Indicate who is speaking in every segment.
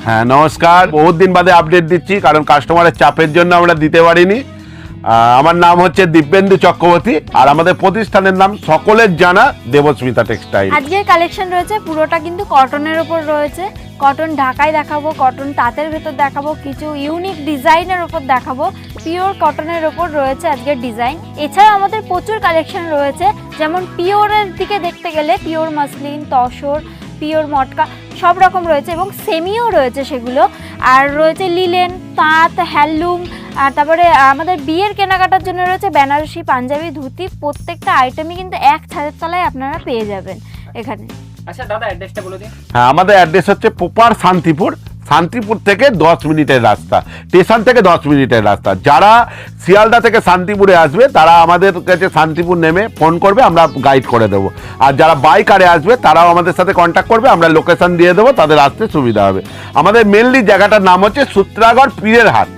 Speaker 1: হ্যাঁ নমস্কার, বহুত দিন বাদে আপডেট দিচ্ছি কারণ কাস্টমারের চাপের জন্য আমরা দিতে পারিনি। আমার নাম হচ্ছে দিব্যেন্দু চক্রবর্তী আর আমাদের প্রতিষ্ঠানের নাম সকলের জানা দেবস্মিতা টেক্সটাইল।
Speaker 2: আজকের কালেকশন রয়েছে পুরোটা কিন্তু কটনের উপর রয়েছে। কটন ঢাকায় দেখাবো, কটন তাঁতের ভেতর দেখাবো, কিছু ইউনিক ডিজাইনের উপর দেখাবো। পিওর কটনের উপর রয়েছে আজকের ডিজাইন। এছাড়া আমাদের প্রচুর কালেকশন রয়েছে, যেমন পিওরের দিকে দেখতে গেলে পিওর মাসলিন, তসর, পিওর মটকা সব রকম রয়েছে এবং সেমিও রয়েছে সেগুলো। আর রয়েছে লিলেন, তাঁত, হ্যান্ডলুম। আর তারপরে আমাদের বিয়ের কেনাকাটার জন্য রয়েছে বেনারসি, পাঞ্জাবি, ধুতি। প্রত্যেকটা আইটেমই কিন্তু এক ছাদের তলায় আপনারা পেয়ে যাবেন এখানে।
Speaker 3: আচ্ছা দাদা, অ্যাড্রেসটা বলে দিন।
Speaker 1: হ্যাঁ, আমাদের অ্যাড্রেস হচ্ছে প্রপার শান্তিপুর। শান্তিপুর থেকে 10 মিনিটের রাস্তা, স্টেশন থেকে 10 মিনিটের রাস্তা। যারা শিয়ালদা থেকে শান্তিপুরে আসবে তারা আমাদের কাছে শান্তিপুর নেমে ফোন করবে, আমরা গাইড করে দেবো। আর যারা বাই কারে আসবে তারাও আমাদের সাথে কন্ট্যাক্ট করবে, আমরা লোকেশন দিয়ে দেবো, তাদের আসতে সুবিধা হবে। আমাদের মেনলি জায়গাটার নাম হচ্ছে সূত্রাগড় পীরের হাট,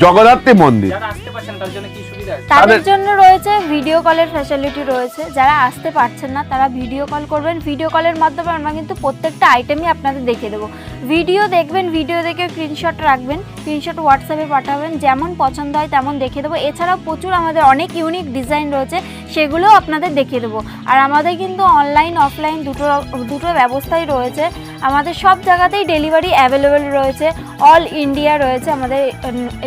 Speaker 1: জগদ্ধাত্রী মন্দির।
Speaker 3: যারা আসতে পারছেন তার জন্য কি সুবিধা আছে?
Speaker 2: তাদের জন্য রয়েছে ভিডিও কলের ফ্যাসিলিটি রয়েছে। যারা আসতে পারছেন না তারা ভিডিও কল করবেন। ভিডিও কলের মাধ্যমে আমরা কিন্তু প্রত্যেকটা আইটেমই আপনাদের দেখিয়ে দেবো। ভিডিও দেখবেন, ভিডিও দেখে স্ক্রিনশট রাখবেন, স্ক্রিনশট হোয়াটসঅ্যাপে পাঠাবেন, যেমন পছন্দ হয় তেমন দেখিয়ে দেবো। এছাড়াও প্রচুর আমাদের অনেক ইউনিক ডিজাইন রয়েছে, সেগুলোও আপনাদের দেখিয়ে দেবো। আর আমাদের কিন্তু অনলাইন অফলাইন দুটো ব্যবস্থাই রয়েছে। আমাদের সব জায়গাতেই ডেলিভারি অ্যাভেলেবেল রয়েছে, অল ইন্ডিয়া রয়েছে আমাদের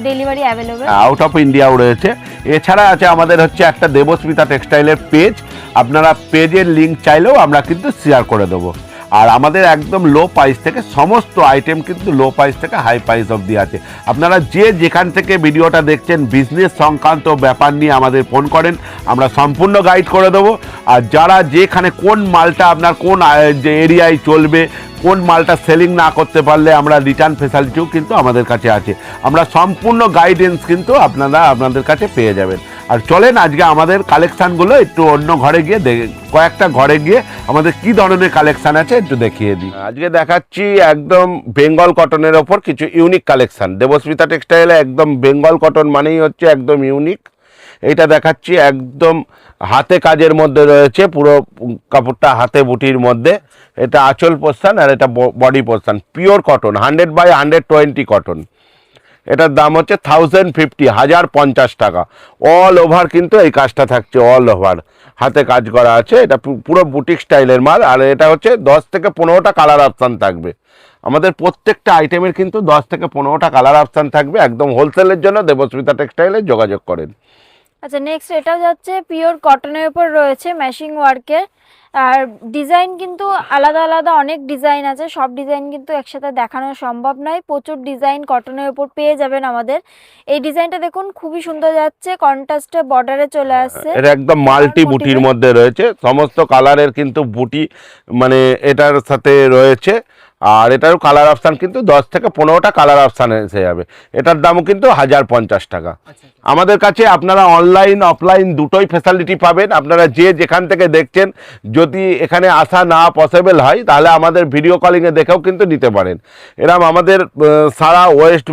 Speaker 2: ডেলিভারি অ্যাভেলেবেল,
Speaker 1: আউট অফ ইন্ডিয়াও রয়েছে। এছাড়া আছে আমাদের হচ্ছে একটা দেবস্মিতা টেক্সটাইলের পেজ, আপনারা পেজের লিঙ্ক চাইলেও আমরা কিন্তু শেয়ার করে দেবো। আর আমাদের একদম লো প্রাইস থেকে সমস্ত আইটেম কিন্তু লো প্রাইস থেকে হাই প্রাইস অবধি আছে। আপনারা যে যেখান থেকে ভিডিওটা দেখছেন বিজনেস সংক্রান্ত ব্যাপার নিয়ে আমাদের ফোন করেন, আমরা সম্পূর্ণ গাইড করে দেবো। আর যারা যেখানে কোন মালটা আপনার কোন যে এরিয়ায় চলবে, কোন মালটা সেলিং না করতে পারলে আমরা রিটার্ন ফেসিলিটিও কিন্তু আমাদের কাছে আছে। আমরা সম্পূর্ণ গাইডেন্স কিন্তু আপনাদের কাছে পেয়ে যাবেন। আর চলেন আজকে আমাদের কালেকশানগুলো একটু অন্য ঘরে গিয়ে কয়েকটা ঘরে গিয়ে আমাদের কি ধরনের কালেকশান আছে একটু দেখিয়ে দিই। আজকে দেখাচ্ছি একদম বেঙ্গল কটনের ওপর কিছু ইউনিক কালেকশান। দেবস্মিতা টেক্সটাইলে একদম বেঙ্গল কটন মানেই হচ্ছে একদম ইউনিক। এইটা দেখাচ্ছি একদম হাতে কাজের মধ্যে রয়েছে, পুরো কাপড়টা হাতে বুটির মধ্যে। এটা আঁচল পোর্শন আর এটা body portion, pure cotton, 100/120 cotton. এটার দাম হচ্ছে 1050 টাকা। অল ওভার কিন্তু এই কাজটা থাকছে, অল ওভার হাতে কাজ করা আছে। এটা পুরো বুটিক স্টাইলের মাল। আর এটা হচ্ছে 10 থেকে 15টা কালার অপশান থাকবে। আমাদের প্রত্যেকটা আইটেমের কিন্তু 10 থেকে 15টা কালার অপশান থাকবে। একদম হোলসেলের জন্য দেবস্মিতা টেক্সটাইলে যোগাযোগ করেন।
Speaker 2: আচ্ছা, নেক্সট এটা যাচ্ছে পিওর কটনের উপর রয়েছে ম্যাশিং ওয়ার্কের। আর ডিজাইন কিন্তু আলাদা আলাদা অনেক ডিজাইন আছে, সব ডিজাইন কিন্তু একসাথে দেখানো সম্ভব নয়। প্রচুর ডিজাইন কটনের উপর পেয়ে যাবেন আমাদের। এই ডিজাইনটা দেখুন খুবই সুন্দর যাচ্ছে, কন্ট্রাস্টে বর্ডারে চলে আসছে।
Speaker 1: এটা একদম মাল্টি বুটির মধ্যে রয়েছে, সমস্ত কালারের কিন্তু বুটি মানে এটার সাথে রয়েছে। আর এটারও কালার অপশান কিন্তু 10 থেকে 15টা কালার অপশান এসে যাবে। এটার দামও কিন্তু 1050 টাকা। আমাদের কাছে আপনারা অনলাইন অফলাইন দুটোই ফ্যাসিলিটি পাবেন। আপনারা যে যেখান থেকে দেখছেন, যদি এখানে আসা না পসিবল হয় তাহলে আমাদের ভিডিও কলিংয়ে দেখেও কিন্তু নিতে পারেন। এরকম আমাদের সারা ওয়েস্ট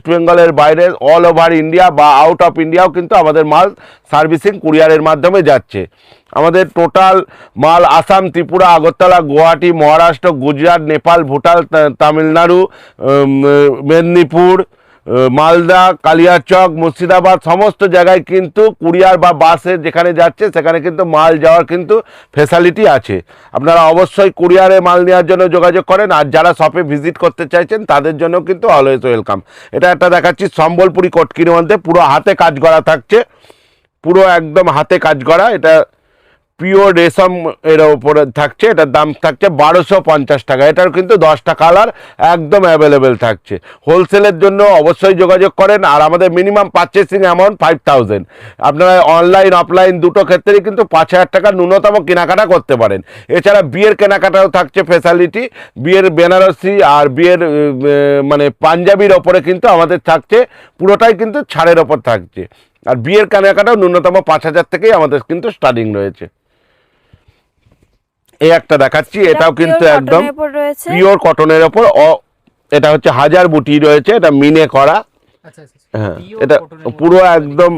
Speaker 1: বেঙ্গলের বাইরে অল ওভার ইন্ডিয়া বা আউট অফ ইন্ডিয়াও কিন্তু আমাদের মাল সার্ভিসিং কুরিয়ারের মাধ্যমে যাচ্ছে। আমাদের টোটাল মাল আসাম, ত্রিপুরা, আগরতলা, গুয়াহাটি, মহারাষ্ট্র, গুজরাট, নেপাল, ভুটান, তামিলনাড়ু, মেদিনীপুর, মালদা, কালিয়াচক, মুর্শিদাবাদ সমস্ত জায়গায় কিন্তু কুরিয়ার বা বাসে যেখানে যাচ্ছে সেখানে কিন্তু মাল যাওয়ার কিন্তু ফ্যাসিলিটি আছে। আপনারা অবশ্যই কুরিয়ারে মাল নেওয়ার জন্য যোগাযোগ করেন। আর যারা শপে ভিজিট করতে চাইছেন তাদের জন্য কিন্তু অলওয়েজ ওয়েলকাম। এটা একটা দেখাচ্ছি সম্বলপুরি কটকির মধ্যে, পুরো হাতে কাজ করা থাকছে, পুরো একদম হাতে কাজ করা। এটা পিওর রেশম এর উপরে থাকছে। এটার দাম থাকছে 1250 টাকা। এটার কিন্তু 10টা কালার একদম অ্যাভেলেবেল থাকছে। হোলসেলের জন্য অবশ্যই যোগাযোগ করেন। আর আমাদের মিনিমাম পারচেসিং অ্যামাউন্ট 5000। আপনারা অনলাইন অফলাইন দুটো ক্ষেত্রেই কিন্তু 5000 টাকা ন্যূনতম কেনাকাটা করতে পারেন। এছাড়া বিয়ের কেনাকাটাও থাকছে ফ্যাসিলিটি। বিয়ের বেনারসি আর বিয়ের মানে পাঞ্জাবির ওপরে কিন্তু আমাদের থাকছে, পুরোটাই কিন্তু ছাড়ের ওপর থাকছে। আর বিয়ের কেনাকাটাও ন্যূনতম 5000 থেকেই আমাদের কিন্তু স্টার্টিং রয়েছে। এই একটা দেখাচ্ছি, এটাও কিন্তু একদম পিওর কটনের ওপর। এটা হচ্ছে 1000 বুটি রয়েছে, এটা মিনে করা। হ্যাঁ, এটা পুরো একদম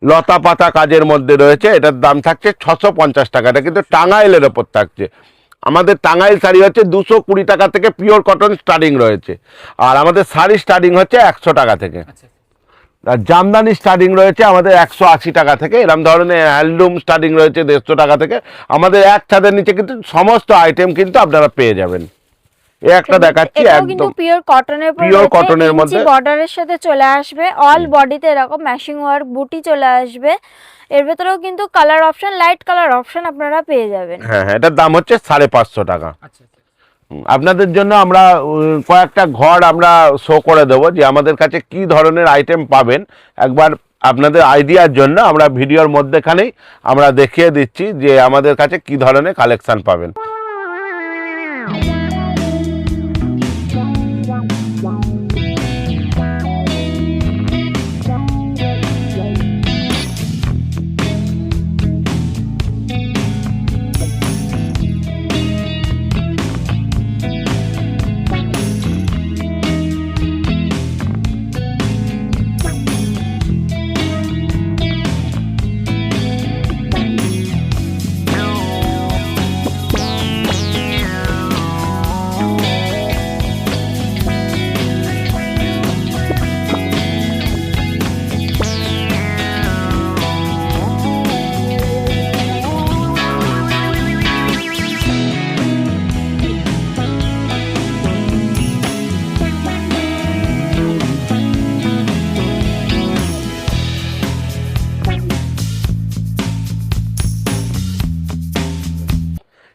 Speaker 1: লতা পাতা কাজের মধ্যে রয়েছে। এটার দাম থাকছে 650 টাকা। এটা কিন্তু টাঙ্গাইলের ওপর থাকছে। আমাদের টাঙ্গাইল শাড়ি হচ্ছে 220 টাকা থেকে পিওর কটন স্টার্টিং রয়েছে, আর আমাদের শাড়ি স্টার্টিং হচ্ছে 100 টাকা থেকে,
Speaker 3: আচ্ছা
Speaker 1: আর জামদানি স্টার্টিং রয়েছে আমাদের 180 টাকা থেকে, এরকম ধরনের হ্যান্ডলুম স্টার্টিং রয়েছে 150 টাকা থেকে। আমাদের এক ছাদের নিচে কিন্তু সমস্ত আইটেম কিন্তু আপনারা পেয়ে যাবেন। এই একটা দেখাচ্ছি
Speaker 2: এটাও
Speaker 1: একদম
Speaker 2: কিন্তু পিওর কটনের উপর
Speaker 1: পিওর কটনের মধ্যে,
Speaker 2: বর্ডারের সাথে চলে আসবে, অল বডিতে এরকম ম্যাচিং ওয়ার্ক বুটি চলে আসবে। এর ভেতরেও কিন্তু colour option, light colour option আপনারা পেয়ে যাবেন।
Speaker 1: হ্যাঁ হ্যাঁ, এটার দাম হচ্ছে 550 টাকা।
Speaker 3: আচ্ছা
Speaker 1: আপনাদের জন্য আমরা কয়েকটা ঘর আমরা শো করে দেবো যে আমাদের কাছে কি ধরনের আইটেম পাবেন। একবার আপনাদের আইডিয়ার জন্য আমরা ভিডিওর মধ্যেখানেই আমরা দেখিয়ে দিচ্ছি যে আমাদের কাছে কি ধরনের কালেকশন পাবেন।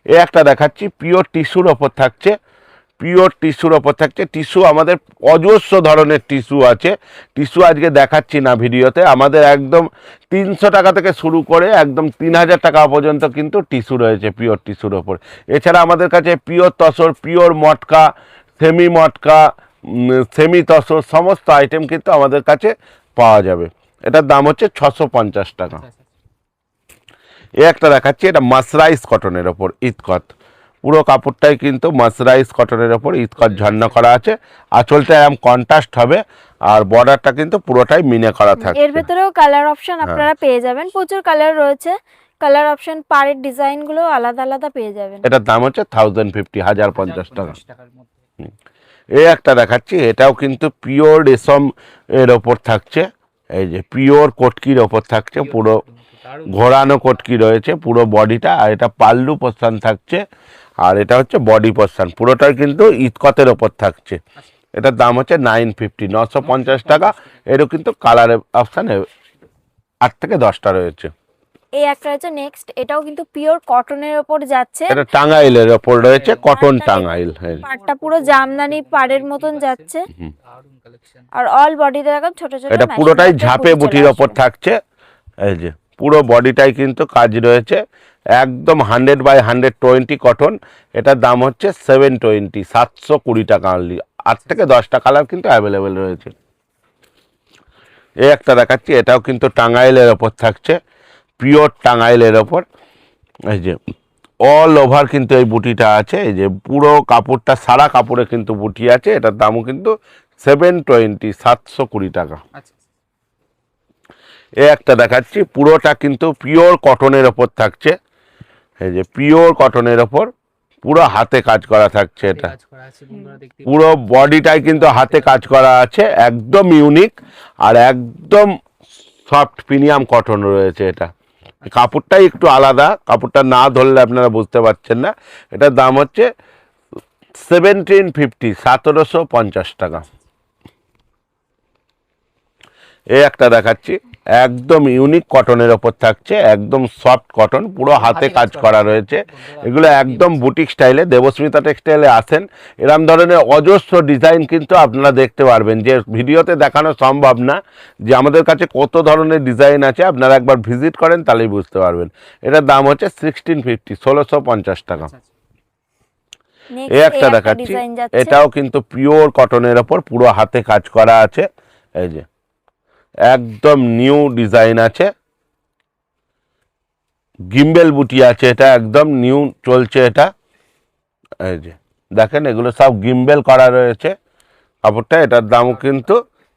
Speaker 1: এ একটা দেখাচ্ছি পিওর টিস্যুর ওপর থাকছে, পিওর টিস্যুর ওপর থাকছে। টিস্যু আমাদের অজস্র ধরনের টিস্যু আছে, টিস্যু আজকে দেখাচ্ছি না ভিডিওতে। আমাদের একদম 300 টাকা থেকে শুরু করে একদম 3000 টাকা পর্যন্ত কিন্তু টিস্যু রয়েছে পিওর টিস্যুর ওপর। এছাড়া আমাদের কাছে পিওর তসর, পিওর মটকা, মটকা, সেমি তসর সমস্ত আইটেম কিন্তু আমাদের কাছে পাওয়া যাবে। এটার দাম হচ্ছে 650 টাকা। এ একটা দেখাচ্ছি, এটা মাসরাইজ কটনের ওপর ইতকত, পুরো কাপড়টাই কিন্তু মাসরাইজ কটনের ওপর ইতকত ঝর্ণা করা আছে। আঁচলটা এরকম কন্ট্রাস্ট হবে, আর বর্ডারটা কিন্তু পুরোটাই মিনে করা থাকবে।
Speaker 2: এর ভেতরেও কালার অপশন আপনারা পেয়ে যাবেন, প্রচুর কালার রয়েছে। কালার অপশন পাড়ের ডিজাইনগুলো আলাদা আলাদা পেয়ে যাবেন।
Speaker 1: এটার দাম হচ্ছে 1050, 1050 টাকা।
Speaker 3: টাকার মধ্যে
Speaker 1: এই একটা দেখাচ্ছি, এটাও কিন্তু পিওর রেশম এর ওপর থাকছে। এই যে পিওর কটকির ওপর থাকছে, পুরো ঘোরানো কটকি রয়েছে পুরো বডিটা, আর এটা পাল্লু পোর্শন থাকছে, আর এটা হচ্ছে বডি পোর্শন, পুরোটাই কিন্তু ইতকতের ওপর থাকছে। এটার দাম হচ্ছে 950, 950 টাকা। এরও কিন্তু কালারের অপশান 8 থেকে 10টা রয়েছে।
Speaker 2: এই একটা হচ্ছে নেক্সট, এটাও কিন্তু পিওর কটনের উপর যাচ্ছে।
Speaker 1: এটা টাঙ্গাইলের ওপর রয়েছে, কটন টাঙ্গাইল।
Speaker 2: পাড়টা পুরো জামদানি পাড়ের মতন যাচ্ছে,
Speaker 3: দারুণ কালেকশন।
Speaker 2: আর অল বডিতে এরকম ছোট ছোট
Speaker 1: এটা পুরোটাই ঝাপে বুটির ওপর থাকছে। এই যে পুরো বডিটাই কিন্তু কাজ রয়েছে, একদম 100/120 কটন। এটার দাম হচ্ছে 720, 720 টাকা অনলি। 8 থেকে 10টা কালার কিন্তু অ্যাভেলেবেল রয়েছে। এই একটা দেখাচ্ছি, এটাও কিন্তু টাঙ্গাইলের ওপর থাকছে, পিওর টাঙ্গাইলের ওপর। এই যে অল ওভার কিন্তু এই বুটিটা আছে, এই যে পুরো কাপড়টা সারা কাপড়ে কিন্তু বুটি আছে। এটার দামও কিন্তু 720, 720 টাকা।
Speaker 3: আচ্ছা
Speaker 1: এ একটা দেখাচ্ছি, পুরোটা কিন্তু পিওর কটনের ওপর থাকছে। এই যে পিওর কটনের ওপর পুরো হাতে কাজ করা থাকছে। এটা
Speaker 3: কাজ করা আছে বন্ধুরা, দেখতে
Speaker 1: পুরো বডিটাই কিন্তু হাতে কাজ করা আছে, একদম ইউনিক আর একদম সফট প্রিমিয়াম কটন রয়েছে। এটা কাপড়টাই একটু আলাদা, কাপড়টা না ধরলে আপনারা বুঝতে পারছেন না। এটার দাম হচ্ছে 1750, 1750 টাকা। এই একটা দেখাচ্ছি, একদম ইউনিক কটনের ওপর থাকছে, একদম সফট কটন, পুরো হাতে কাজ করা রয়েছে। এগুলো একদম বুটিক স্টাইলে, দেবস্মিতা টেক্সটাইলে আসেন, এরম ধরনের অজস্র ডিজাইন কিন্তু আপনারা দেখতে পারবেন, যে ভিডিওতে দেখানো সম্ভব না যে আমাদের কাছে কত ধরনের ডিজাইন আছে। আপনারা একবার ভিজিট করেন তাহলেই বুঝতে পারবেন। এটার দাম হচ্ছে 1650, 1650 টাকা। এই একটা দেখাচ্ছি, এটাও কিন্তু পিওর কটনের ওপর পুরো হাতে কাজ করা আছে। এই যে একদম নিউ ডিজাইন আছে, গিম্বেল বুটি আছে, এটা একদম নিউ চলছে এটা। এই যে দেখেন, এগুলো সব গিম্বেল করা রয়েছে কাপড়টা। এটার দাম কিন্তু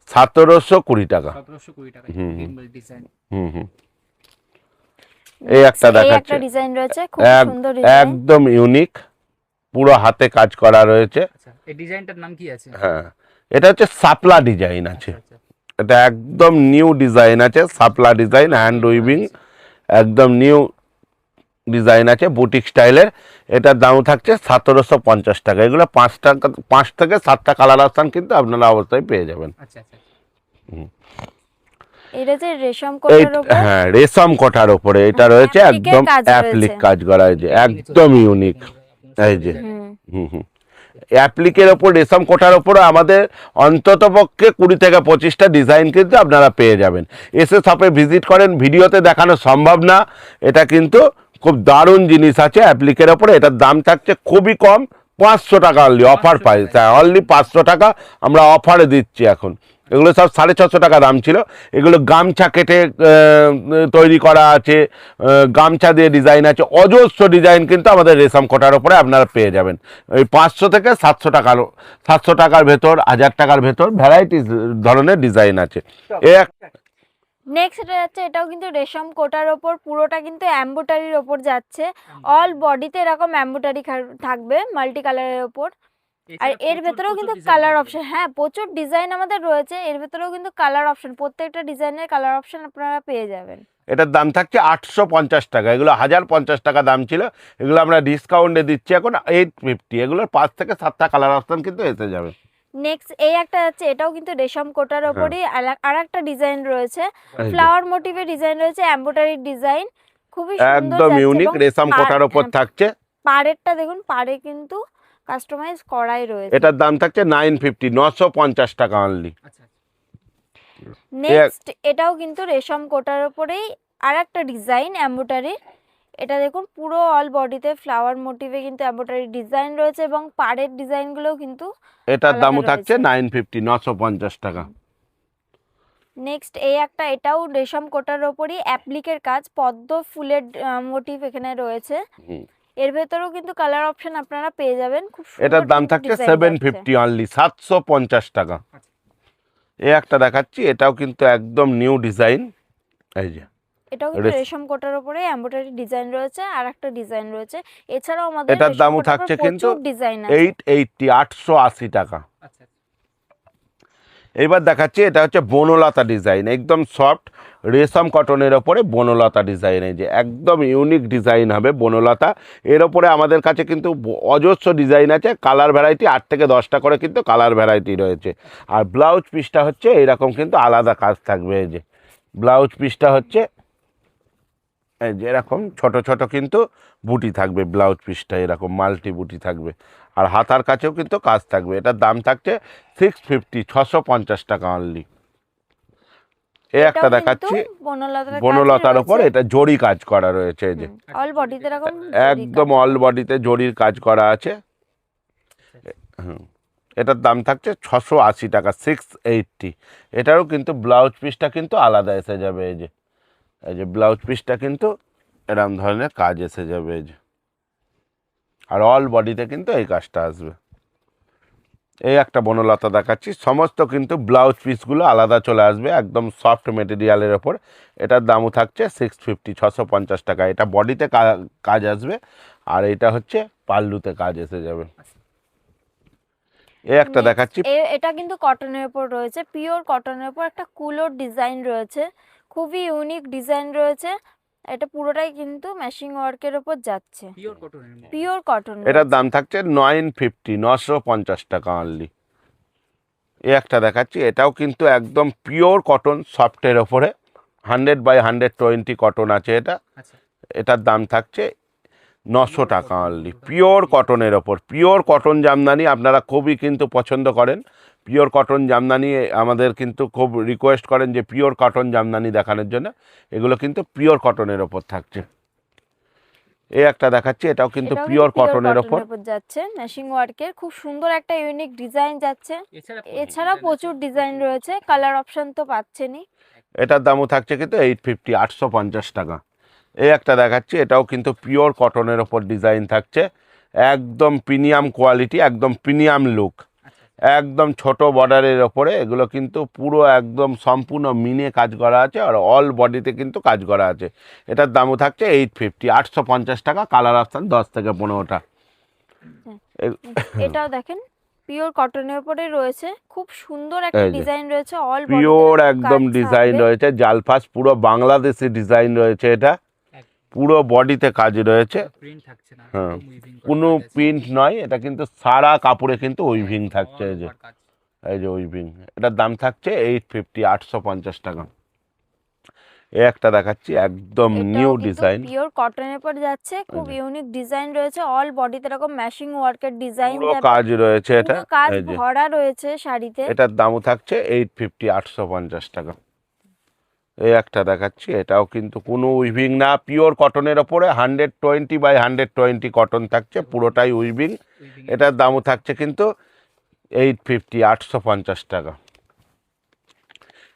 Speaker 1: 1720 টাকা।
Speaker 3: 1720 টাকা গিম্বল ডিজাইন।
Speaker 1: এই একটা দেখাচ্ছি,
Speaker 2: ডিজাইন রয়েছে, খুব সুন্দর ডিজাইন,
Speaker 1: একদম ইউনিক। পুরো হাতে কাজ করা রয়েছে।
Speaker 3: আচ্ছা এই ডিজাইনটার নাম কি আছে?
Speaker 1: হ্যাঁ, এটা হচ্ছে সাপলা ডিজাইন আছে।
Speaker 3: আচ্ছা
Speaker 1: এটা একদম নিউ ডিজাইন আছে, সাপলা ডিজাইন, হ্যান্ড উইভিং, একদম নিউ ডিজাইন আছে বুটিক স্টাইলের। এটার দাম থাকছে 1750 টাকা। এগুলো 5 থেকে 7টা কালার অপশন কিন্তু আপনারা অবশ্যই পেয়ে যাবেন।
Speaker 3: আচ্ছা আচ্ছা
Speaker 2: এটা যে রেশম
Speaker 1: এই
Speaker 2: কোটার উপর
Speaker 1: হ্যাঁ, রেশম কোঠার উপরে এটা রয়েছে,
Speaker 2: অ্যাপ্লিকের
Speaker 1: একদম
Speaker 2: কাজ
Speaker 1: অ্যাপ্লিক
Speaker 2: রয়েছে।
Speaker 1: কাজ করা হয়েছে, একদম ইউনিক। এই যে
Speaker 2: হুম
Speaker 1: হুম, অ্যাপ্লিকের ওপর রেশম কোঠার ওপরে আমাদের অন্ততপক্ষে 20 থেকে 25টা ডিজাইন কিন্তু আপনারা পেয়ে যাবেন। এসে শপে ভিজিট করেন, ভিডিওতে দেখানো সম্ভব না। এটা কিন্তু খুব দারুণ জিনিস আছে অ্যাপ্লিকের ওপরে। এটার দাম থাকছে খুবই কম, 500 টাকা অনলি, অফার প্রাইস। হ্যাঁ, অনলি 500 টাকা আমরা অফারে দিচ্ছি এখন। এগুলো সব 650 টাকা দাম ছিল। এগুলো গামছা কেটে তৈরি করা আছে, গামছা দিয়ে ডিজাইন আছে, অজস্র ডিজাইন কিন্তু আমাদের রেশম কোটার ওপরে আপনারা পেয়ে যাবেন। ওই 500 থেকে 700 টাকার ভেতর, 1000 টাকার ভেতর ভ্যারাইটি ধরনের ডিজাইন আছে। এ এক
Speaker 2: নেক্সট এটা যাচ্ছে, এটাও কিন্তু রেশম কোটার ওপর, পুরোটা কিন্তু এমব্রয়ডারির ওপর যাচ্ছে। অল বডিতে এরকম এমব্রয়ডারি থাকবে মাল্টি কালারের ওপর। আর এর ভেতরেও কিন্তু কালার অপশন, হ্যাঁ প্রচুর ডিজাইন আমাদের রয়েছে। এর ভেতরেও কিন্তু কালার অপশন, প্রত্যেকটা ডিজাইনের কালার অপশন আপনারা পেয়ে যাবেন।
Speaker 1: এটার দাম থাকছে 850 টাকা। এগুলো 1050 টাকা দাম ছিল, এগুলো আমরা ডিসকাউন্টে দিচ্ছি এখন 850। এগুলোর 5 থেকে 7টা কালার অপশন কিন্তু এসে যাবে।
Speaker 2: নেক্সট এই একটা যাচ্ছে, এটাও কিন্তু রেশম কোটার ওপরই আর একটা ডিজাইন রয়েছে,
Speaker 1: এই যে।
Speaker 2: ফ্লাওয়ার মোটিভের ডিজাইন রয়েছে, এমব্রয়ডারি ডিজাইন, খুবই সুন্দর
Speaker 1: একদম
Speaker 2: যাচ্ছে।
Speaker 1: ইউনিক,
Speaker 2: এবং
Speaker 1: রেশম কোটার ওপর থাকছে।
Speaker 2: পাড়েরটা দেখুন, পাড়ে কিন্তু কাস্টমাইজ করাই রয়েছে।
Speaker 1: এটার দাম থাকছে 950, 950 টাকা অনলি।
Speaker 3: আচ্ছা
Speaker 2: নেক্সট এটাও কিন্তু রেশম কোটার উপরেই আর একটা ডিজাইন এমব্রয়ডারি। এটা দেখুন পুরো অল বডিতে ফ্লাওয়ার মোটিভে কিন্তু এমব্রয়ডারি ডিজাইন রয়েছে এবং পাড়ের ডিজাইনগুলোও কিন্তু
Speaker 1: এটার
Speaker 2: আলাদা
Speaker 1: দামও থাকছে
Speaker 2: রয়েছে।
Speaker 1: 950, 950 টাকা।
Speaker 2: নেক্সট এই একটা, এটাও রেশম কোটার ওপরই অ্যাপ্লিকের কাজ, পদ্ম ফুলের মোটিভ এখানে রয়েছে।
Speaker 1: হুম।
Speaker 2: এর ভেতরেও কিন্তু কালার অপশন আপনারা পেয়ে যাবেন। খুব সুন্দর
Speaker 1: এটার দাম
Speaker 2: কিন্তু
Speaker 1: থাকছে
Speaker 2: design
Speaker 1: 750 অনলি, 750 টাকা।
Speaker 3: আচ্ছা
Speaker 1: এই একটা দেখাচ্ছি, এটাও কিন্তু একদম নিউ ডিজাইন। এই যে
Speaker 2: এটাও কিন্তু
Speaker 1: রেশ-
Speaker 2: রেশম কোটার উপরে এমব্রয়ডারি ডিজাইন রয়েছে, আর একটা ডিজাইন রয়েছে। এছাড়াও আমাদের
Speaker 1: এটার
Speaker 2: রেশম
Speaker 1: দামও
Speaker 2: কোটার
Speaker 1: থাকছে
Speaker 2: উপর
Speaker 1: কিন্তু
Speaker 2: প্রচুর ডিজাইন আছে।
Speaker 1: 880, 880 টাকা।
Speaker 3: আচ্ছা
Speaker 1: এইবার দেখাচ্ছি, এটা হচ্ছে বনলতা ডিজাইন, একদম সফট রেশম কটনের ওপরে বনলতা ডিজাইন। এই যে একদম ইউনিক ডিজাইন হবে বনলতা। এর ওপরে আমাদের কাছে কিন্তু অজস্র ডিজাইন আছে, কালার ভ্যারাইটি 8 থেকে 10টা করে কিন্তু কালার ভ্যারাইটি রয়েছে। আর ব্লাউজ পিসটা হচ্ছে এইরকম কিন্তু আলাদা কাজ থাকবে। এই যে ব্লাউজ পিসটা হচ্ছে এই যে এরকম ছোট ছোট কিন্তু বুটি থাকবে, ব্লাউজ পিসটা এরকম মাল্টি বুটি থাকবে। আর হাতার কাছেও কিন্তু কাজ থাকবে। এটার দাম থাকছে 650, 650 টাকা অনলি। এই একটা
Speaker 2: এটাও কিন্তু
Speaker 1: দেখাচ্ছি
Speaker 2: বনলতার
Speaker 1: বনলতার ওপর, এটা জরি কাজ করা রয়েছে। এই যে
Speaker 2: অল বডিতে এরকম
Speaker 1: একদম অল বডিতে জরির কাজ করা আছে। হুম। এটার দাম থাকছে 680 টাকা, 680। এটারও কিন্তু ব্লাউজ পিসটা কিন্তু আলাদা এসে যাবে। এই যে ব্লাউজ পিসটা কিন্তু এরকম ধরনের কাজ এসে যাবে। এই যে আর অল বডিতে কিন্তু এই কাজটা আসবে। এই একটা বনলতা দেখাচ্ছি, সমস্ত কিন্তু ব্লাউজ পিসগুলো আলাদা চলে আসবে, একদম সফট মেটেরিয়ালের ওপর। এটার দামও থাকছে 650, 650 টাকা। এটা বডিতে কাজ আসবে, আর এটা হচ্ছে পাল্লুতে কাজ এসে যাবে। এই একটা দেখাচ্ছি,
Speaker 2: এটা কিন্তু কটনের উপর রয়েছে, পিওর কটনের উপর একটা কুলোর ডিজাইন রয়েছে, খুবই ইউনিক ডিজাইন রয়েছে। এটা পুরোটাই কিন্তু ম্যাচিং ওয়ার্কের উপর যাচ্ছে,
Speaker 3: পিওর কটনের মধ্যে।
Speaker 2: Pure cotton.
Speaker 1: এটার দাম থাকছে 950, 950 টাকা অনলি। এই একটা দেখাচ্ছি, এটাও কিন্তু একদম পিওর কটন সফটের ওপরে, 100/120 কটন আছে এটা।
Speaker 3: আচ্ছা
Speaker 1: এটার দাম থাকছে 900 টাকা অনলি। পিওর কটনের ওপর, পিওর কটন জামদানি আপনারা খুবই কিন্তু পছন্দ করেন। পিওর কটন জামদানি আমাদের কিন্তু খুব রিকোয়েস্ট করেন যে পিওর কটন জামদানি দেখানোর জন্য। এগুলো কিন্তু পিওর কটনের ওপর থাকছে। এই একটা দেখাচ্ছি, এটাও কিন্তু পিওর কটনের ওপর
Speaker 2: যাচ্ছে, ম্যাচিং ওয়ার্কের খুব সুন্দর একটা ইউনিক ডিজাইন যাচ্ছে। এছাড়া প্রচুর ডিজাইন রয়েছে, কালার অপশন তো পাচ্ছেনই।
Speaker 1: এটার দামও থাকছে কিন্তু 850, 850 টাকা। এই একটা দেখাচ্ছি, এটাও কিন্তু পিওর কটনের ওপর ডিজাইন থাকছে, একদম প্রিমিয়াম কোয়ালিটি, একদম প্রিমিয়াম লুক, একদম ছোট বর্ডারের ওপরে। এগুলো কিন্তু পুরো একদম সম্পূর্ণ মিনে কাজ করা আছে, আর অল বডিতে কিন্তু কাজ করা আছে। এটার দামও থাকছে 850, 850 টাকা। কালার অপশান 10 থেকে 15টা।
Speaker 2: এটাও দেখেন পিওর কটনের উপরে রয়েছে, খুব সুন্দর একটা
Speaker 1: এই যে,
Speaker 2: ডিজাইন রয়েছে, অল
Speaker 1: পিওর একদম ডিজাইন রয়েছে, জালফাস পুরো বাংলাদেশি ডিজাইন রয়েছে, এটা পুরো বডিতে কাজ রয়েছে।
Speaker 3: প্রিন্ট থাকছে না,
Speaker 1: হ্যাঁ,
Speaker 3: একদম weaving করা
Speaker 1: কোনো
Speaker 3: রয়েছে।
Speaker 1: প্রিন্ট নয়, এটা কিন্তু সারা কাপড়ে কিন্তু উইভিং থাকছে।
Speaker 3: All
Speaker 1: এই যে,
Speaker 3: over কাজ।
Speaker 1: এই যে উইভিং, এটার দাম থাকছে 850, 850 টাকা। এই একটা দেখাচ্ছি একদম নিউ ডিজাইন,
Speaker 2: পিওর কটনের উপর যাচ্ছে, খুব ইউনিক ডিজাইন রয়েছে, অল বডিতে এরকম ম্যাশিং ওয়ার্কের ডিজাইন
Speaker 1: পুরো কাজ রয়েছে, এটা
Speaker 2: কাজ
Speaker 1: এই যে,
Speaker 2: ভরা রয়েছে শাড়িতে।
Speaker 1: এটার দামও থাকছে 850, 850 টাকা। এই একটা দেখাচ্ছি, এটাও কিন্তু কোনো উইভিং না, পিওর কটনের ওপরে 120/120 কটন থাকছে, পুরোটাই উইভিং।
Speaker 3: Weaving
Speaker 1: এটার দামও থাকছে কিন্তু 850, 850 টাকা।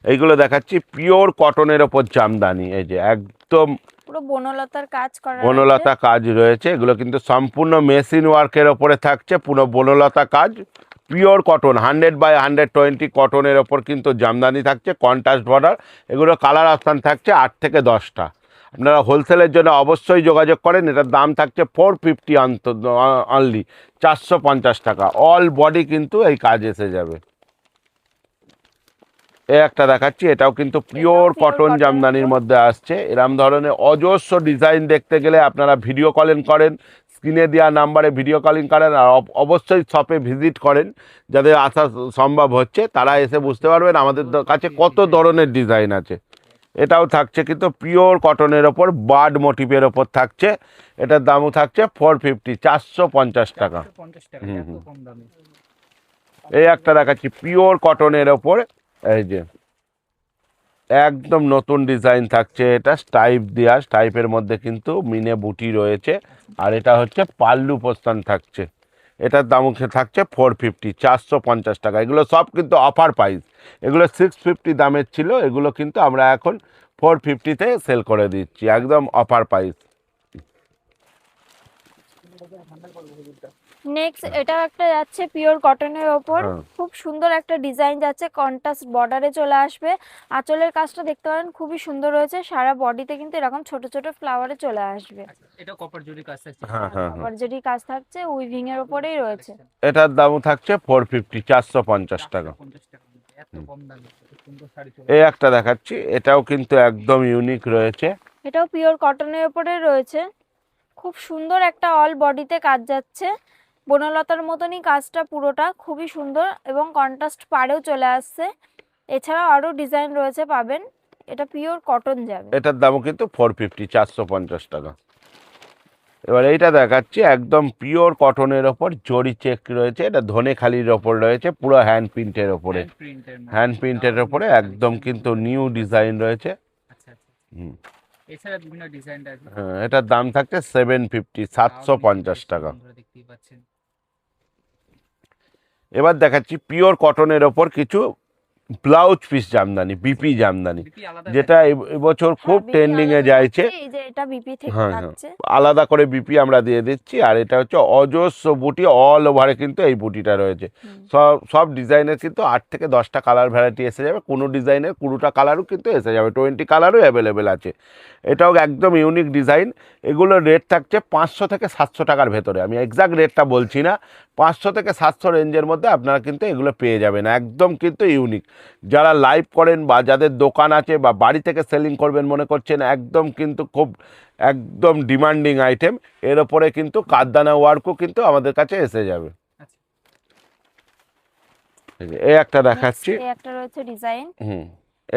Speaker 1: এইগুলো দেখাচ্ছি পিওর কটনের ওপর জামদানি, এই যে একদম
Speaker 2: পুরো বনলতার কাজ করা
Speaker 1: বনলতা কাজ রয়েছে, এগুলো কিন্তু সম্পূর্ণ মেশিন ওয়ার্কের ওপরে থাকছে, পুরো বনলতা কাজ, পিওর কটন 100/120 কটনের ওপর কিন্তু জামদানি থাকছে, কন্ট্রাস্ট বর্ডার। এগুলো কালার অপশান থাকছে 8 থেকে 10টা। আপনারা হোলসেলের জন্য অবশ্যই যোগাযোগ করেন। এটার দাম থাকছে 450 অনলি, 450 টাকা। অল বডি কিন্তু এই কাজ এসে যাবে। এই একটা দেখাচ্ছি, এটাও কিন্তু পিওর
Speaker 2: pure
Speaker 1: কটন
Speaker 2: cotton
Speaker 1: জামদানির
Speaker 2: উপর।
Speaker 1: মধ্যে আসছে। এরম ধরনের অজস্র ডিজাইন দেখতে গেলে আপনারা ভিডিও কলিং করেন, স্ক্রিনে দেওয়া নাম্বারে ভিডিও কলিং করেন, আর অবশ্যই শপে ভিজিট করেন। যাদের আসা সম্ভব হচ্ছে তারা এসে বুঝতে পারবেন আমাদের কাছে কত ধরনের ডিজাইন আছে। এটাও থাকছে কিন্তু পিওর কটনের ওপর বার্ড মোটিভের ওপর থাকছে, এটার দামও থাকছে 450, 450 টাকা।
Speaker 3: 450 টাকা, এত কম দামে।
Speaker 1: এই একটা দেখাচ্ছি পিওর কটনের ওপর, এই যে একদম নতুন ডিজাইন থাকছে, এটা স্টাইপ দেওয়া, স্টাইপের মধ্যে কিন্তু মিনে বুটি রয়েছে, আর এটা হচ্ছে পাল্লু পোস্তান থাকছে। এটার দাম থাকছে 450, 450 টাকা। এগুলো সব কিন্তু অফার প্রাইস, এগুলো 650 দামের ছিল, এগুলো কিন্তু আমরা এখন 450-তে সেল করে দিচ্ছি, একদম অফার প্রাইস।
Speaker 2: নেক্সট এটা একটা যাচ্ছে পিওর কটনের ওপর,
Speaker 1: হ্যাঁ।
Speaker 2: খুব সুন্দর একটা ডিজাইন যাচ্ছে, কন্ট্রাস্ট বর্ডারে চলে আসবে। আঁচলের কাজটা দেখতে পারেন খুবই সুন্দর রয়েছে, সারা বডিতে কিন্তু এরকম ছোট ছোট ফ্লাওয়ারে চলে আসবে।
Speaker 3: আচ্ছা, এটা কপার জরি কাজ থাকছে।
Speaker 1: হ্যাঁ হ্যাঁ হ্যাঁ,
Speaker 2: আবার যদি কাজ থাকছে উইভিং এর উপরেই রয়েছে।
Speaker 1: এটার দামও থাকছে 450, 450 টাকা।
Speaker 3: 450 টাকা, এত কম দামে এত সুন্দর শাড়ি চলে।
Speaker 1: এই একটা দেখাচ্ছি, এটাও কিন্তু একদম ইউনিক রয়েছে।
Speaker 2: এটাও পিওর কটনের উপরে রয়েছে, খুব সুন্দর একটা অল বডিতে কাজ যাচ্ছে, বনলতার মতনই কাজটা পুরোটা, খুবই সুন্দর এবং কন্ট্রাস্ট পাড়েও চলে আসছে। এছাড়াও আরো ডিজাইন রয়েছে পাবেন, এটা পিওর কটন যাবে।
Speaker 1: এটার দামও কিন্তু 450, 450 টাকা। এবার এইটা দেখাচ্ছি একদম পিওর কটনের ওপর জরি চেক রয়েছে, এটা ধনেখালির ওপর রয়েছে, পুরো হ্যান্ড প্রিন্টের ওপরে,
Speaker 3: হ্যান্ড প্রিন্টের মধ্যে।
Speaker 1: হ্যান্ড প্রিন্টের ওপরে একদম কিন্তু নিউ ডিজাইন রয়েছে।
Speaker 3: আচ্ছা আচ্ছা।
Speaker 1: হুম,
Speaker 3: এছাড়া বিভিন্ন ডিজাইন আছে।
Speaker 1: হ্যাঁ, এটার দাম থাকছে 750, 750 টাকা।
Speaker 3: আপনারা দেখতেই পাচ্ছেন।
Speaker 1: এবার দেখাচ্ছি পিওর কটনের ওপর কিছু blouse piece Jamdani, BP Jamdani,
Speaker 3: BP আলাদা
Speaker 1: যেটা এবছর খুব
Speaker 2: হ্যাঁ,
Speaker 1: ট্রেন্ডিং এ যাইছে।
Speaker 2: এই যে এটা বিপি থেকে
Speaker 1: হ্যাঁ হ্যাঁ,
Speaker 2: যাচ্ছে।
Speaker 1: আলাদা করে বিপি আমরা দিয়ে দিচ্ছি, আর এটা হচ্ছে অজস্র বুটি, অল ওভারে কিন্তু এই বুটিটা রয়েছে। সব সব ডিজাইনের কিন্তু 8 থেকে 10টা কালার ভ্যারাইটি এসে যাবে, কোনো ডিজাইনের 20টা কালারও কিন্তু এসে যাবে, 20 কালারও অ্যাভেলেবেল আছে। এটাও একদম ইউনিক ডিজাইন। এগুলোর রেট থাকছে 500 থেকে 700 টাকার ভেতরে, আমি এক্সাক্ট রেটটা বলছি না, 500 থেকে 700 রেঞ্জের মধ্যে আপনারা কিন্তু এগুলো পেয়ে যাবেন, একদম কিন্তু ইউনিক। যারা লাইভ করেন বা যাদের দোকান আছে বা বাড়ি থেকে সেলিং করবেন মনে করছেন, একদম কিন্তু খুব একদম ডিমান্ডিং আইটেম। এর ওপরে কিন্তু কারদানা ওয়ার্কও কিন্তু আমাদের কাছে এসে যাবে।
Speaker 3: আচ্ছা।
Speaker 1: এই একটা দেখাচ্ছি,
Speaker 2: এই একটা রয়েছে ডিজাইন,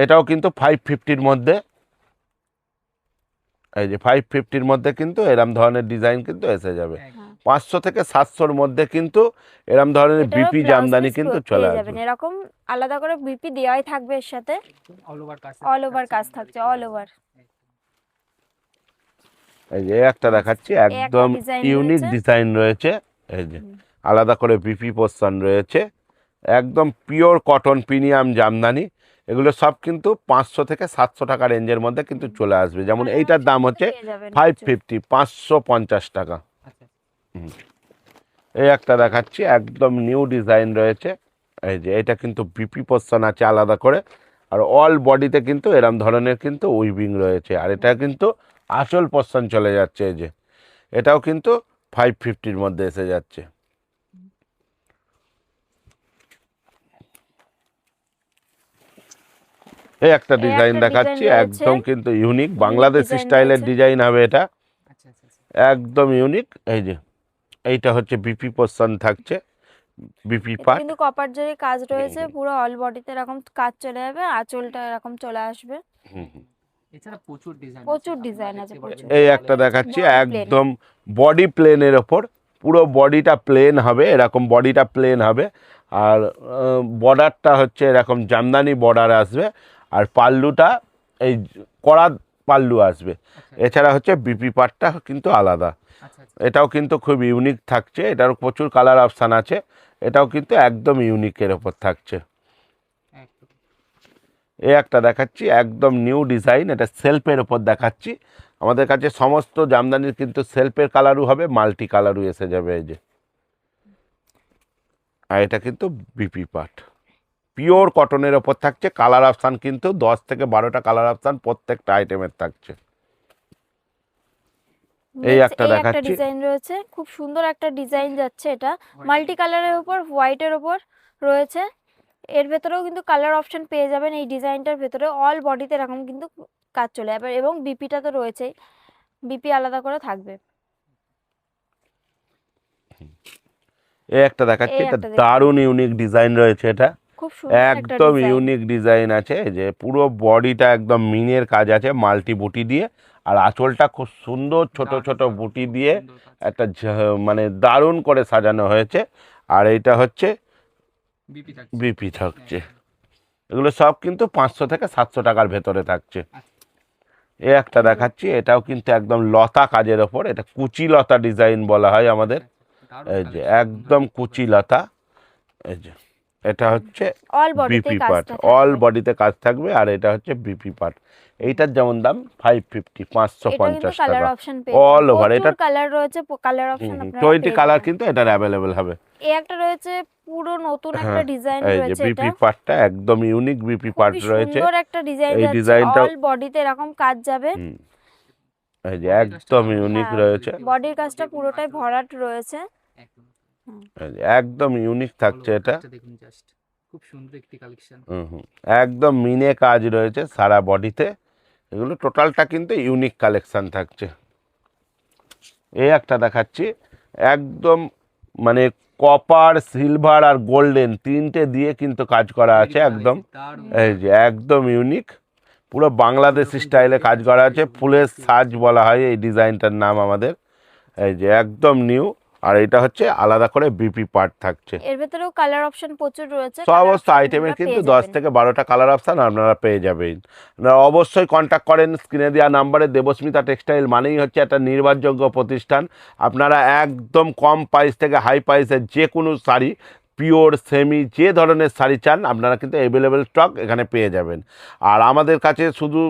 Speaker 1: এটাও কিন্তু 550-র মধ্যে, এই যে 550-র মধ্যে কিন্তু এরম ধরনের ডিজাইন কিন্তু এসে যাবে।
Speaker 3: একদম।
Speaker 1: 500 থেকে 700-র মধ্যে কিন্তু এরম ধরনের বিপি জামদানি কিন্তু চলে
Speaker 2: পেয়ে
Speaker 1: আসবে।
Speaker 2: যাবেন, এরকম আলাদা করে বিপি দেওয়াই থাকবে এর সাথে,
Speaker 3: অল ওভার কাজ।
Speaker 2: অল ওভার কাজ থাকছে, অল ওভার।
Speaker 1: এই যে একটা দেখাচ্ছি একদম
Speaker 2: design
Speaker 1: ইউনিক
Speaker 2: রয়েছে।
Speaker 1: ডিজাইন রয়েছে, এই যে আলাদা করে বিপি পোস্টান রয়েছে, একদম পিওর কটন প্রিমিয়াম জামদানি। এগুলো সব কিন্তু 500 থেকে 700 টাকা রেঞ্জের মধ্যে কিন্তু চলে আসবে। যেমন এইটার দাম হচ্ছে
Speaker 2: পেয়ে যাবেন
Speaker 1: 550, 550 টাকা।
Speaker 3: আচ্ছা।
Speaker 1: এই একটা দেখাচ্ছি একদম নিউ ডিজাইন রয়েছে, এই যে এটা কিন্তু বিপি পোস্টান আছে আলাদা করে, আর অল বডিতে কিন্তু এরম ধরনের কিন্তু উইভিং রয়েছে, আর এটা কিন্তু আসল পোস্টান চলে যাচ্ছে। এই যে এটাও কিন্তু 550-র মধ্যে এসে যাচ্ছে। এই একটা
Speaker 2: এই
Speaker 1: ডিজাইন
Speaker 2: একটা
Speaker 1: দেখাচ্ছি,
Speaker 2: design রয়েছে।
Speaker 1: একদম কিন্তু ইউনিক বাংলাদেশি
Speaker 2: design
Speaker 1: স্টাইলের
Speaker 2: রয়েছে।
Speaker 1: ডিজাইন হবে এটা,
Speaker 3: আচ্ছা আচ্ছা আচ্ছা।
Speaker 1: একদম ইউনিক। এই যে এইটা হচ্ছে বিপি পোর্শন থাকছে, বিপি
Speaker 2: এটা
Speaker 1: পার্ট।
Speaker 2: কিন্তু কপার জরি কাজ রয়েছে, পুরো অল বডিতে এরকম কাজ চলে যাবে, আঁচলটা এরকম চলে আসবে।
Speaker 3: এছাড়া প্রচুর ডিজাইন
Speaker 2: প্রচুর design আছে, প্রচুর।
Speaker 1: এই একটা দেখাচ্ছি
Speaker 2: Body plain।
Speaker 1: একদম বডি প্লেনের ওপর, পুরো বডিটা প্লেন হবে, এরকম বডিটা প্লেন হবে। আর বর্ডারটা হচ্ছে এরকম জামদানি বর্ডার আসবে, আর পাল্লুটা এই কড়া পাল্লু আসবে। এছাড়া হচ্ছে বিপি পার্টটা কিন্তু আলাদা,
Speaker 3: আচ্ছা আচ্ছা।
Speaker 1: এটাও কিন্তু খুব ইউনিক থাকছে, এটারও প্রচুর কালার অপশান আছে, এটাও কিন্তু একদম ইউনিকের ওপর থাকছে।
Speaker 3: একদম।
Speaker 1: এই একটা দেখাচ্ছি একদম নিউ ডিজাইন, এটা সেলফের ওপর দেখাচ্ছি। আমাদের কাছে সমস্ত জামদানির কিন্তু সেলফের কালারও হবে, মাল্টি কালারও এসে যাবে। এই যে, আর এটা কিন্তু বিপি পাট, পিওর কটনের ওপর থাকছে। কালার অপশান কিন্তু 10 থেকে 12টা কালার অপশান প্রত্যেকটা আইটেমের থাকছে। এই
Speaker 2: Next,
Speaker 1: একটা দেখাচ্ছি,
Speaker 2: ডিজাইন রয়েছে, খুব সুন্দর একটা ডিজাইন যাচ্ছে, এটা মাল্টি কালারের উপর হোয়াইটের উপর রয়েছে। এর ভেতরেও কিন্তু কালার অপশন পেয়ে যাবেন। এই ডিজাইনটার ভেতরে অল বডিতে এরকম কিন্তু কাজ চলে যাবে, এবং বিপিটা তো রয়েছেই, বিপি আলাদা করে থাকবে।
Speaker 1: এই একটা দেখাচ্ছি,
Speaker 2: এই
Speaker 1: এটা
Speaker 2: একটা দেখুন।
Speaker 1: দারুণ ইউনিক ডিজাইন রয়েছে, এটা
Speaker 2: খুব সুন্দর একটা
Speaker 1: একদম
Speaker 2: ডিজাইন।
Speaker 1: ইউনিক ডিজাইন আছে। যে পুরো বডিটা একদম মিনের কাজ আছে মাল্টি বুটি দিয়ে, আর আঁচলটা খুব সুন্দর ছোট ছোট বুটি দিয়ে একটা মানে দারুণ করে সাজানো হয়েছে। আর এইটা হচ্ছে
Speaker 3: বিপি থাকছে।
Speaker 1: বিপি থাকছে। এগুলো সব কিন্তু 500 থেকে 700 টাকার ভেতরে থাকছে। এ একটা দেখাচ্ছি, এটাও কিন্তু একদম লতা কাজের ওপর, এটা কুচি লতা ডিজাইন বলা হয় আমাদের। এই যে একদম কুচি লতা, এই যে এটা হচ্ছে
Speaker 2: অল বডিতে
Speaker 1: বিপি
Speaker 2: কাজটা
Speaker 1: পার্ট,
Speaker 2: থাকবে।
Speaker 1: অল বডিতে কাজ থাকবে। আর এটা হচ্ছে বিপি পার্ট, এইটার যেমন দাম 550,
Speaker 2: এটা কিন্তু
Speaker 1: 550
Speaker 2: কালার
Speaker 1: টাকা
Speaker 2: অপশন পেয়ে
Speaker 1: অল
Speaker 2: যাবেন।
Speaker 1: ওভার। এটা
Speaker 2: প্রচুর কালার রয়েছে, কালার অপশন আপনারা
Speaker 1: 20
Speaker 2: পেয়ে
Speaker 1: কালার
Speaker 2: যাবেন।
Speaker 1: কিন্তু এটার অ্যাভেলেবেল হবে।
Speaker 2: এই একটা রয়েছে, পুরো নতুন একটা
Speaker 1: হ্যাঁ,
Speaker 2: ডিজাইন
Speaker 1: এই যে
Speaker 2: রয়েছে,
Speaker 1: বিপি
Speaker 2: এটা
Speaker 1: পার্টটা একদম ইউনিক বিপি পার্ট
Speaker 2: খুবই
Speaker 1: রয়েছে।
Speaker 2: সুন্দর একটা ডিজাইন
Speaker 1: এই
Speaker 2: যাচ্ছে,
Speaker 1: ডিজাইনটাও
Speaker 2: অল বডিতে এরকম কাজ যাবে।
Speaker 1: এই যে একদম ইউনিক
Speaker 2: হ্যাঁ,
Speaker 1: রয়েছে,
Speaker 2: বডির কাজটা পুরোটাই ভরাট রয়েছে।
Speaker 3: একদম।
Speaker 1: এই যে একদম ইউনিক থাকছে এটা।
Speaker 3: দেখুন জাস্ট খুব সুন্দর একটি কালেকশন।
Speaker 1: একদম মিনে কাজ রয়েছে সারা বডিতে, এগুলো টোটালটা কিন্তু ইউনিক কালেকশন থাকছে। এই একটা দেখাচ্ছি একদম মানে কপার, সিলভার আর গোল্ডেন তিনটে দিয়ে কিন্তু কাজ করা আছে একদম। এই যে একদম ইউনিক, পুরো বাংলাদেশি স্টাইলে কাজ করা আছে, ফুলের সাজ বলা হয় এই ডিজাইনটার নাম আমাদের। এই যে একদম নিউ, আর এটা হচ্ছে আলাদা করে বিপি পার্ট থাকছে।
Speaker 2: এর ভেতরেও কালার অপশন প্রচুর রয়েছে,
Speaker 1: সমস্ত আইটেমের কিন্তু 10 থেকে 12টা কালার অপশান আপনারা পেয়ে যাবেন। আপনারা অবশ্যই কন্ট্যাক্ট করেন স্ক্রিনে দেওয়া নাম্বারে। দেবস্মিতা টেক্সটাইল মানেই হচ্ছে একটা নির্ভরযোগ্য প্রতিষ্ঠান। আপনারা একদম কম প্রাইস থেকে হাই প্রাইসের যে কোনো শাড়ি, পিওর সেমি যে ধরনের শাড়ি চান আপনারা কিন্তু অ্যাভেলেবেল স্টক এখানে পেয়ে যাবেন। আর আমাদের কাছে শুধু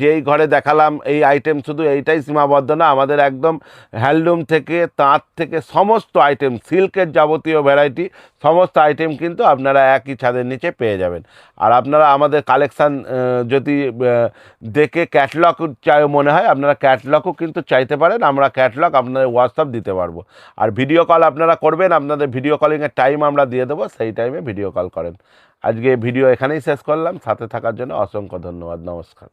Speaker 1: যেই ঘরে দেখালাম এই আইটেম শুধু এইটাই সীমাবদ্ধ না, আমাদের একদম হ্যান্ডলুম থেকে তাঁত থেকে সমস্ত আইটেম, সিল্কের যাবতীয় ভ্যারাইটি সমস্ত আইটেম কিন্তু আপনারা একই ছাদের নিচে পেয়ে যাবেন। আর আপনারা আমাদের কালেকশান যদি দেখে ক্যাটলগ চাই মনে হয়, আপনারা ক্যাটলগও কিন্তু চাইতে পারেন, আমরা ক্যাটলগ আপনাদের হোয়াটসঅ্যাপ দিতে পারবো। আর ভিডিও কল আপনারা করবেন, আপনাদের ভিডিও কলিংয়ের টাইম আমরা দিয়ে দেবো, সেই টাইমে ভিডিও কল করেন। আজকে ভিডিও এখানেই শেষ করলাম, সাথে থাকার জন্য অসংখ্য ধন্যবাদ, নমস্কার।